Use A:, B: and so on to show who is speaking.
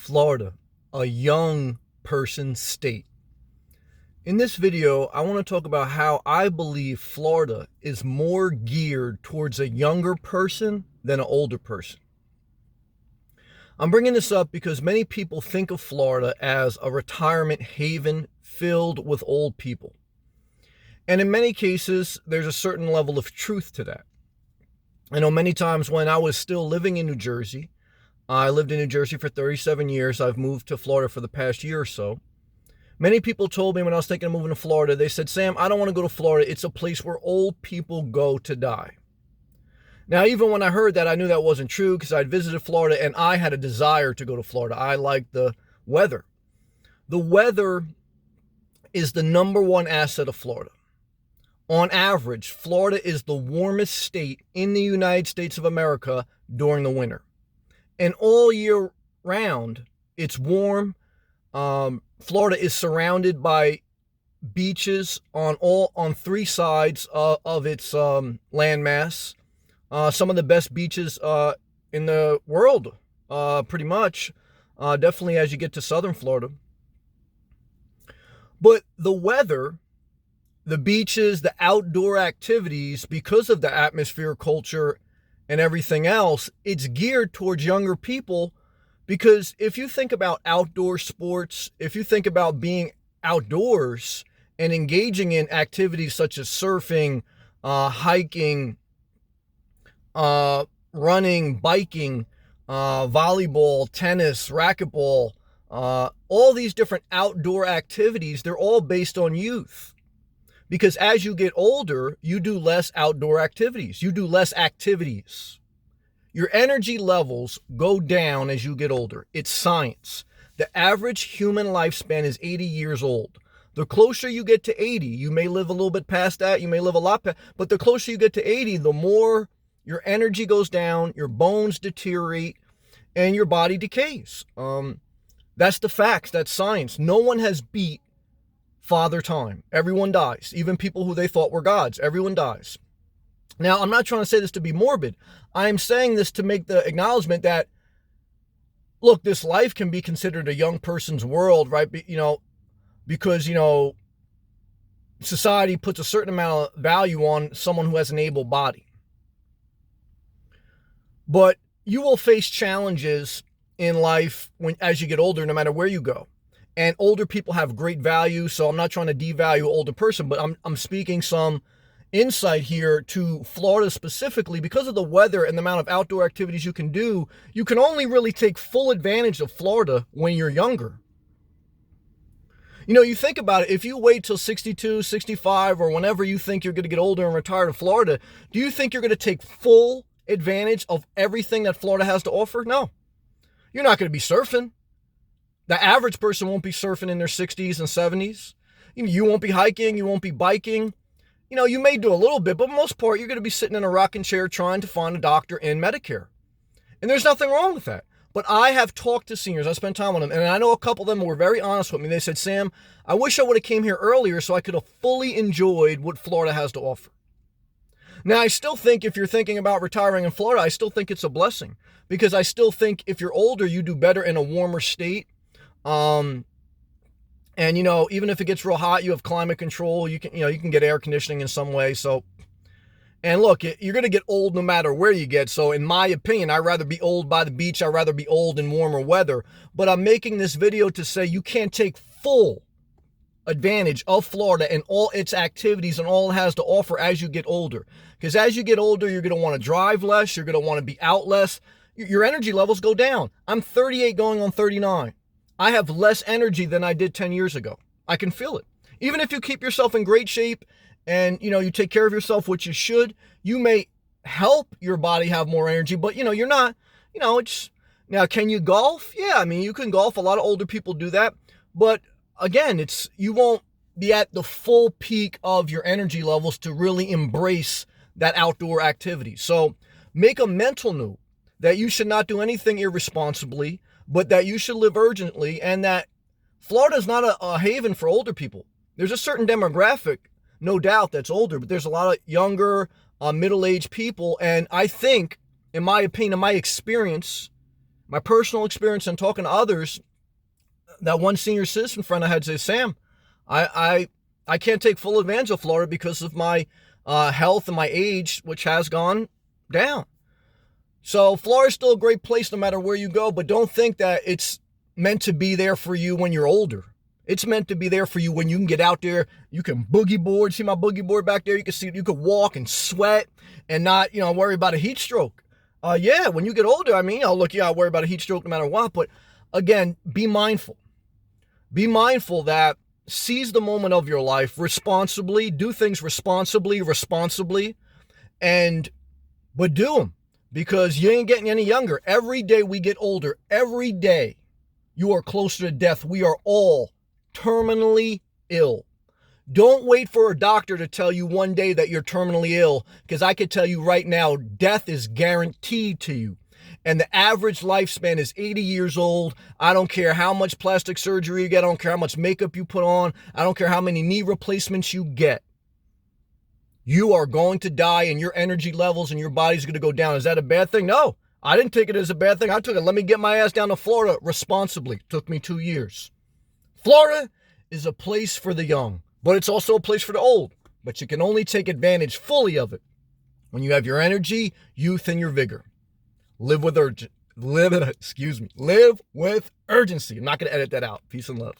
A: Florida, a young person's state. In this video, I want to talk about how I believe Florida is more geared towards a younger person than an older person. I'm bringing this up because many people think of Florida as a retirement haven filled with old people. And in many cases, there's a certain level of truth to that. I know many times when I was still living in New Jersey, I lived in New Jersey for 37 years. I've moved to Florida for the past year or so. Many people told me when I was thinking of moving to Florida, they said, Sam, I don't want to go to Florida. It's a place where old people go to die. Now, even when I heard that, I knew that wasn't true because I'd visited Florida and I had a desire to go to Florida. I liked the weather. The weather is the number one asset of Florida. On average, Florida is the warmest state in the United States of America during the winter. And all year round, it's warm. Florida is surrounded by beaches on three sides of its landmass. Some of the best beaches in the world, pretty much. Definitely as you get to southern Florida. But the weather, the beaches, the outdoor activities, because of the atmosphere, culture, and everything else, it's geared towards younger people. Because if you think about outdoor sports, if you think about being outdoors and engaging in activities such as surfing, hiking, running, biking, volleyball, tennis, racquetball, all these different outdoor activities, they're all based on youth. Because as you get older, you do less outdoor activities. You do less activities. Your energy levels go down as you get older. It's science. The average human lifespan is 80 years old. The closer you get to 80, you may live a little bit past that, you may live a lot past, but the closer you get to 80, the more your energy goes down, your bones deteriorate, and your body decays. That's the facts. That's science. No one has beat Father Time. Everyone dies. Even people who they thought were gods. Everyone dies. Now, I'm not trying to say this to be morbid. I'm saying this to make the acknowledgement that, look, this life can be considered a young person's world, right? Because, society puts a certain amount of value on someone who has an able body. But you will face challenges in life as you get older, no matter where you go. And older people have great value, so I'm not trying to devalue an older person, but I'm speaking some insight here to Florida specifically. Because of the weather and the amount of outdoor activities you can do, you can only really take full advantage of Florida when you're younger. You think about it, if you wait till 62, 65, or whenever you think you're going to get older and retire to Florida, do you think you're going to take full advantage of everything that Florida has to offer? No. You're not going to be surfing. The average person won't be surfing in their 60s and 70s. You won't be hiking. You won't be biking. You may do a little bit, but most part, you're going to be sitting in a rocking chair trying to find a doctor in Medicare. And there's nothing wrong with that. But I have talked to seniors. I spent time with them. And I know a couple of them were very honest with me. They said, Sam, I wish I would have came here earlier so I could have fully enjoyed what Florida has to offer. Now, I still think if you're thinking about retiring in Florida, I still think it's a blessing. Because I still think if you're older, you do better in a warmer state. And even if it gets real hot, you have climate control. You can get air conditioning in some way. So, and look, you're going to get old no matter where you get. So in my opinion, I'd rather be old by the beach. I'd rather be old in warmer weather. But I'm making this video to say you can't take full advantage of Florida and all its activities and all it has to offer as you get older. Because as you get older, you're going to want to drive less. You're going to want to be out less. Your energy levels go down. I'm 38 going on 39. I have less energy than I did 10 years ago. I can feel it. Even if you keep yourself in great shape and, you take care of yourself, which you should, you may help your body have more energy, but, you're not, now, can you golf? Yeah, you can golf. A lot of older people do that. But again, you won't be at the full peak of your energy levels to really embrace that outdoor activity. So make a mental note that you should not do anything irresponsibly, but that you should live urgently, and that Florida is not a haven for older people. There's a certain demographic, no doubt, that's older, but there's a lot of younger, middle-aged people, and I think, in my opinion, in my experience, My personal experience and talking to others, that one senior citizen friend I had say, Sam, I can't take full advantage of Florida because of my health and my age, which has gone down. So Florida's still a great place no matter where you go, but don't think that it's meant to be there for you when you're older. It's meant to be there for you when you can get out there. You can boogie board. See my boogie board back there? You can see, you can walk and sweat and not, worry about a heat stroke. Yeah, when you get older, look, I'll worry about a heat stroke no matter what. But again, be mindful. Be mindful that seize the moment of your life responsibly, do things responsibly, but do them because you ain't getting any younger. Every day we get older, every day you are closer to death. We are all terminally ill. Don't wait for a doctor to tell you one day that you're terminally ill, because I can tell you right now, death is guaranteed to you. And the average lifespan is 80 years old. I don't care how much plastic surgery you get. I don't care how much makeup you put on. I don't care how many knee replacements you get. You are going to die and your energy levels and your body's going to go down. Is that a bad thing? No, I didn't take it as a bad thing. I took it. Let me get my ass down to Florida responsibly. It took me 2 years. Florida is a place for the young, but it's also a place for the old. But you can only take advantage fully of it when you have your energy, youth, and your vigor. Live with urgency. I'm not going to edit that out. Peace and love.